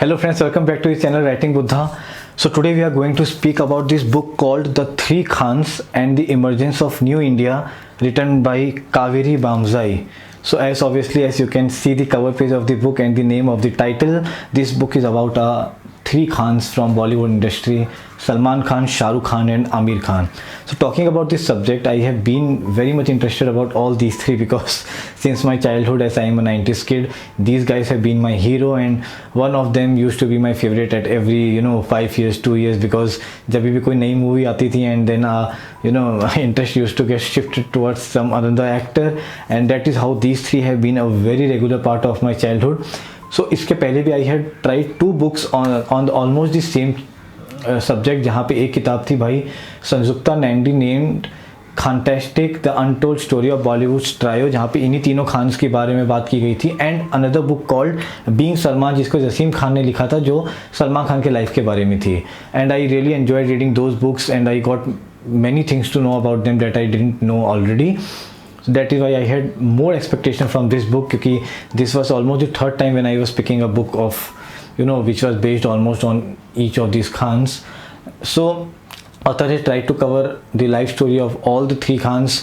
Hello friends, welcome back to the channel Writing Buddha. So today we are going to speak about this book called The Three Khans and the Emergence of New India, written by Kaveree Bamzai. So as you can see the cover page of the book and the name of the title, this book is about three Khans from Bollywood industry: Salman Khan, Shah Rukh Khan and Aamir Khan. So talking about this subject, I have been very much interested about all these three because since my childhood, as I am a 90s kid, these guys have been my hero, and one of them used to be my favorite at every 5 years, 2 years, because जब भी कोई नई movie आती थी and then interest used to get shifted towards some other actor, and that is how these three have been a very regular part of my childhood. So इसके पहले भी I had tried 2 books on almost the same subject, जहाँ पे एक किताब थी भाई Sanjukta Nandy named fantastic the untold story of Bollywood trio, जहाँ पे इन्हीं तीनों खान्स के बारे में बात की गई थी, and another book called being Salman, जिसको जसीम खान ने लिखा था, जो सलमान खान के लाइफ के बारे में थी. And I really enjoyed reading those books and I got many things to know about them that I didn't know already. So that is why I had more expectation from this book, क्योंकि this was almost the third time when I was picking a book of which was based almost on each of these Khans. So author has tried to cover the life story of all the three Khans.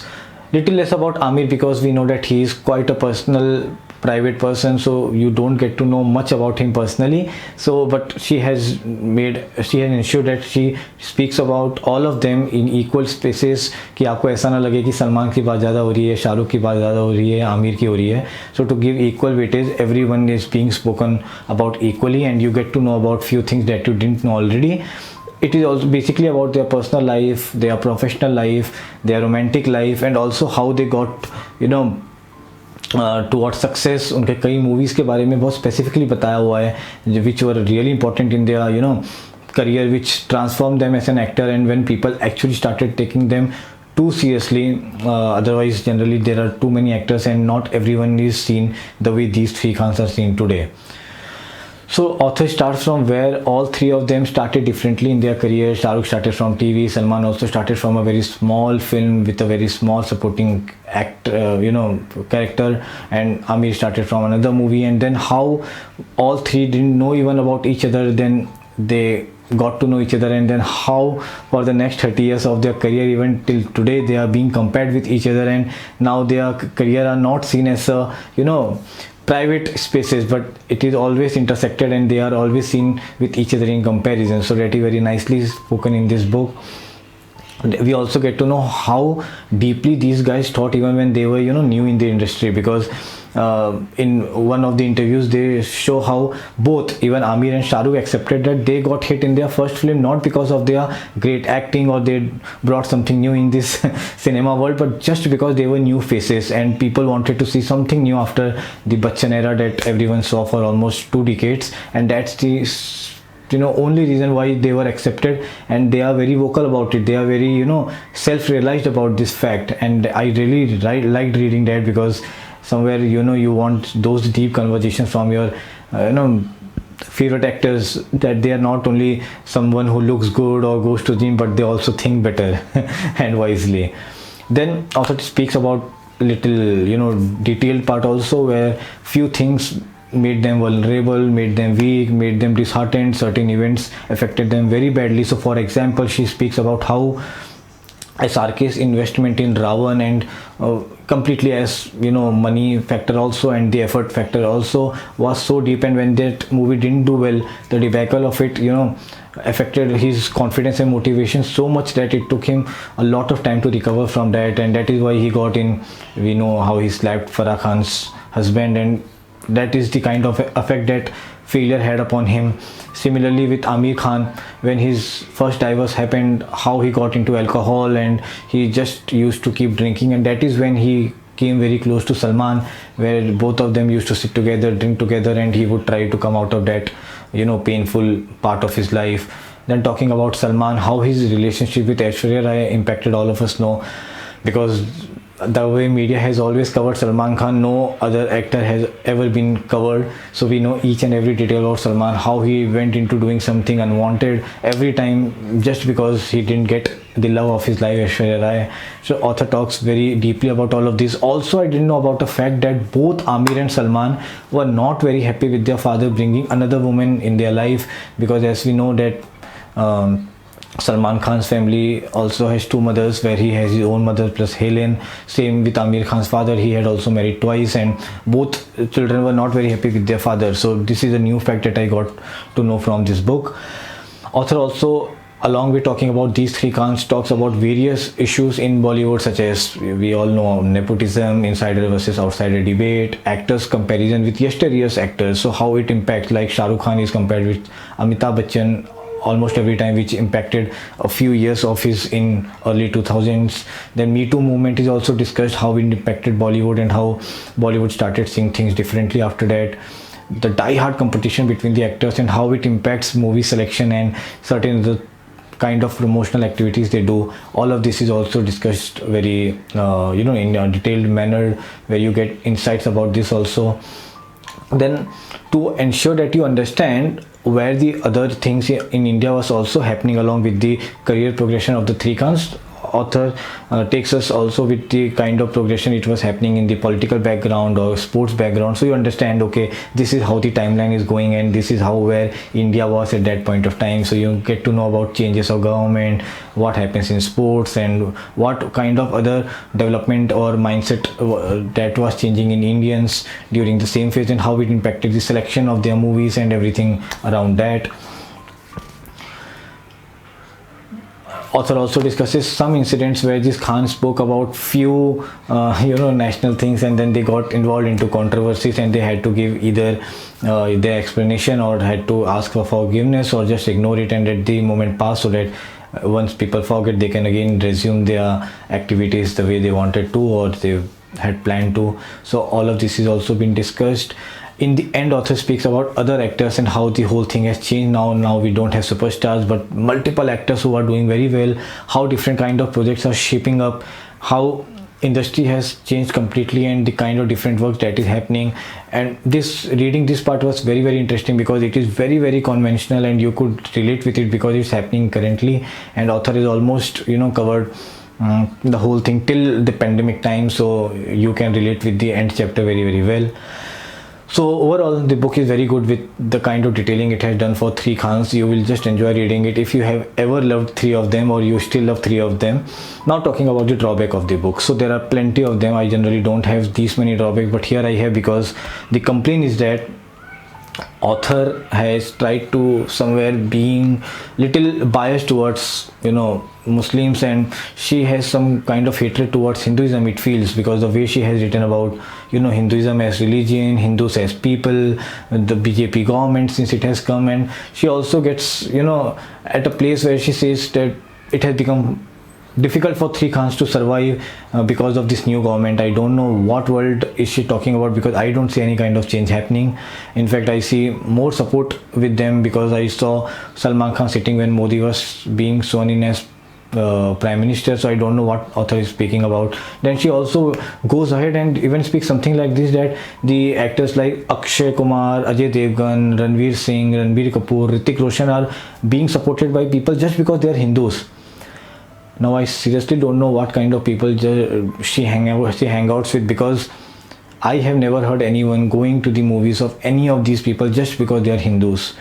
Little less about Aamir because we know that he is quite a personal private person, so you don't get to know much about him personally. So but she has ensured that she speaks about all of them in equal spaces, कि आपको ऐसा ना लगे कि सलमान की बात ज़्यादा हो रही है, शाहरुख की बात ज़्यादा हो रही है, आमिर की हो रही है. So to give equal weightage, everyone is being spoken about equally, and you get to know about few things that you didn't know already. It is also basically about their personal life, their professional life, their romantic life, and also how they got towards success. उनके कई movies के बारे में बहुत specifically बताया हुआ है, which were really important in their career, which transformed them as an actor, and when people actually started taking them too seriously. Otherwise generally there are too many actors and not everyone is seen the way these three Khans are seen today. So author starts from where all three of them started differently in their career. Shah Rukh started from TV, Salman also started from a very small film with a very small supporting character, and Aamir started from another movie, and then how all three didn't know even about each other, then they got to know each other, and then how for the next 30 years of their career, even till today, they are being compared with each other, and now their career are not seen as a private spaces, but it is always intersected and they are always seen with each other in comparison. So that is very nicely spoken in this book. We also get to know how deeply these guys thought even when they were new in the industry, because in one of the interviews they show how both, even Aamir and Shah Rukh, accepted that they got hit in their first film not because of their great acting or they brought something new in this cinema world, but just because they were new faces and people wanted to see something new after the Bachchan era that everyone saw for almost 2 decades, and that's the only reason why they were accepted, and they are very vocal about it. They are very self-realized about this fact, and I really liked reading that, because somewhere you want those deep conversations from your favorite actors, that they are not only someone who looks good or goes to gym, but they also think better and wisely. Then author speaks about little detailed part also, where few things made them vulnerable, made them weak, made them disheartened. Certain events affected them very badly. So for example, she speaks about how SRK's investment in Ravan, and completely as money factor also, and the effort factor also was so deep, and when that movie didn't do well, the debacle of it affected his confidence and motivation so much that it took him a lot of time to recover from that, and that is why he got in. We know how he slapped Farah Khan's husband, and that is the kind of effect that failure had upon him. Similarly with Aamir Khan, when his first divorce happened, how he got into alcohol and he just used to keep drinking, and that is when he came very close to Salman, where both of them used to sit together, drink together, and he would try to come out of that painful part of his life. Then talking about Salman, how his relationship with Aishwarya Rai impacted, all of us know, because the way media has always covered Salman Khan, no other actor has ever been covered. So we know each and every detail of Salman, how he went into doing something unwanted every time just because he didn't get the love of his life, Aishwarya Rai. So author talks very deeply about all of this. Also, I didn't know about the fact that both Aamir and Salman were not very happy with their father bringing another woman in their life, because as we know that Salman Khan's family also has two mothers, where he has his own mother plus Helen. Same with Aamir Khan's father, he had also married twice, and both children were not very happy with their father. So this is a new fact that I got to know from this book. Author also, along with talking about these three Khans, talks about various issues in Bollywood, such as we all know nepotism, insider versus outsider debate, actors comparison with yesteryear's actors, so how it impacts, like Shah Rukh Khan is compared with Amitabh Bachchan almost every time, which impacted a few years of his in early 2000s. Then Me Too movement is also discussed, how it impacted Bollywood and how Bollywood started seeing things differently after that. The die-hard competition between the actors and how it impacts movie selection and certain other kind of promotional activities they do. All of this is also discussed very in a detailed manner, where you get insights about this also. Then to ensure that you understand where the other things in India was also happening along with the career progression of the three Khans, author takes us also with the kind of progression it was happening in the political background or sports background, so you understand, okay, this is how the timeline is going and this is how where India was at that point of time. So you get to know about changes of government, what happens in sports, and what kind of other development or mindset that was changing in Indians during the same phase, and how it impacted the selection of their movies and everything around that. Author also discusses some incidents where this Khan spoke about few national things, and then they got involved into controversies and they had to give either their explanation or had to ask for forgiveness or just ignore it and let the moment pass, so that once people forget, they can again resume their activities the way they wanted to or they had planned to. So all of this is also been discussed. In the end, author speaks about other actors and how the whole thing has changed now. Now we don't have superstars but multiple actors who are doing very well, how different kind of projects are shaping up, how industry has changed completely and the kind of different work that is happening. And reading this part was very, very interesting because it is very, very conventional and you could relate with it because it's happening currently, and author is almost covered the whole thing till the pandemic time, so you can relate with the end chapter very, very well. So overall, the book is very good with the kind of detailing it has done for three Khans. You will just enjoy reading it if you have ever loved three of them or you still love three of them. Now talking about the drawback of the book. So there are plenty of them. I generally don't have these many drawbacks, but here I have, because the complaint is that author has tried to somewhere being little biased towards Muslims, and she has some kind of hatred towards Hinduism, it feels, because the way she has written about Hinduism as religion, Hindus as people, the BJP government since it has come, and she also gets at a place where she says that it has become difficult for three Khans to survive because of this new government. I don't know what world is she talking about, because I don't see any kind of change happening. In fact, I see more support with them, because I saw Salman Khan sitting when Modi was being sworn in as Prime Minister, so I don't know what author is speaking about. Then she also goes ahead and even speaks something like this, that the actors like Akshay Kumar, Ajay Devgan, Ranveer Singh, Ranbir Kapoor, Hrithik Roshan are being supported by people just because they are Hindus. Now I seriously don't know what kind of people she hangouts with, because I have never heard anyone going to the movies of any of these people just because they are Hindus.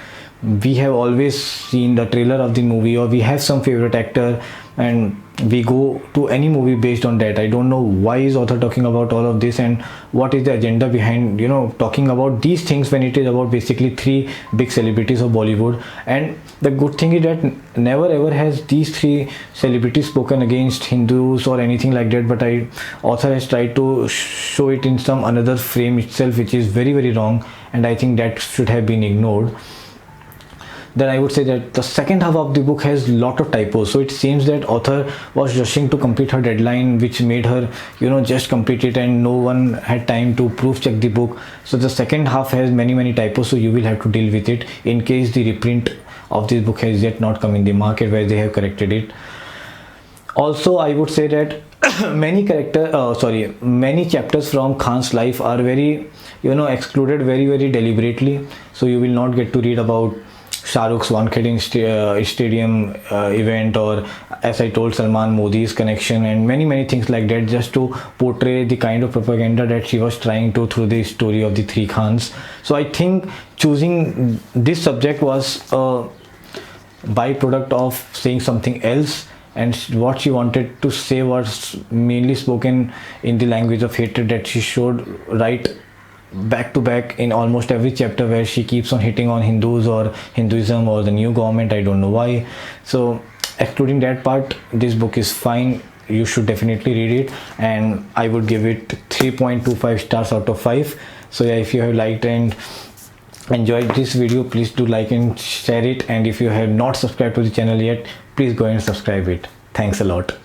We have always seen the trailer of the movie, or we have some favorite actor and we go to any movie based on that. I don't know why is author talking about all of this and what is the agenda behind talking about these things when it is about basically three big celebrities of Bollywood. And the good thing is that never ever has these three celebrities spoken against Hindus or anything like that, but author has tried to show it in some another frame itself, which is very, very wrong, and I think that should have been ignored. Then I would say that the second half of the book has lot of typos. So it seems that author was rushing to complete her deadline, which made her, just complete it, and no one had time to proof check the book. So the second half has many, many typos. So you will have to deal with it in case the reprint of this book has yet not come in the market, where they have corrected it. Also, I would say that many chapters from Khan's life are very, excluded very deliberately. So you will not get to read about Shah Rukh's Wankhede stadium event, or as I told, Salman Modi's connection, and many things like that, just to portray the kind of propaganda that she was trying to through the story of the three Khans. So I think choosing this subject was a byproduct of saying something else, and what she wanted to say was mainly spoken in the language of hatred that she showed right back to back in almost every chapter, where she keeps on hitting on Hindus or Hinduism or the new government. I don't know why. So excluding that part, this book is fine. You should definitely read it, and I would give it 3.25 stars out of 5. So yeah, if you have liked and enjoyed this video, please do like and share it, and if you have not subscribed to the channel yet, please go and subscribe it. Thanks a lot.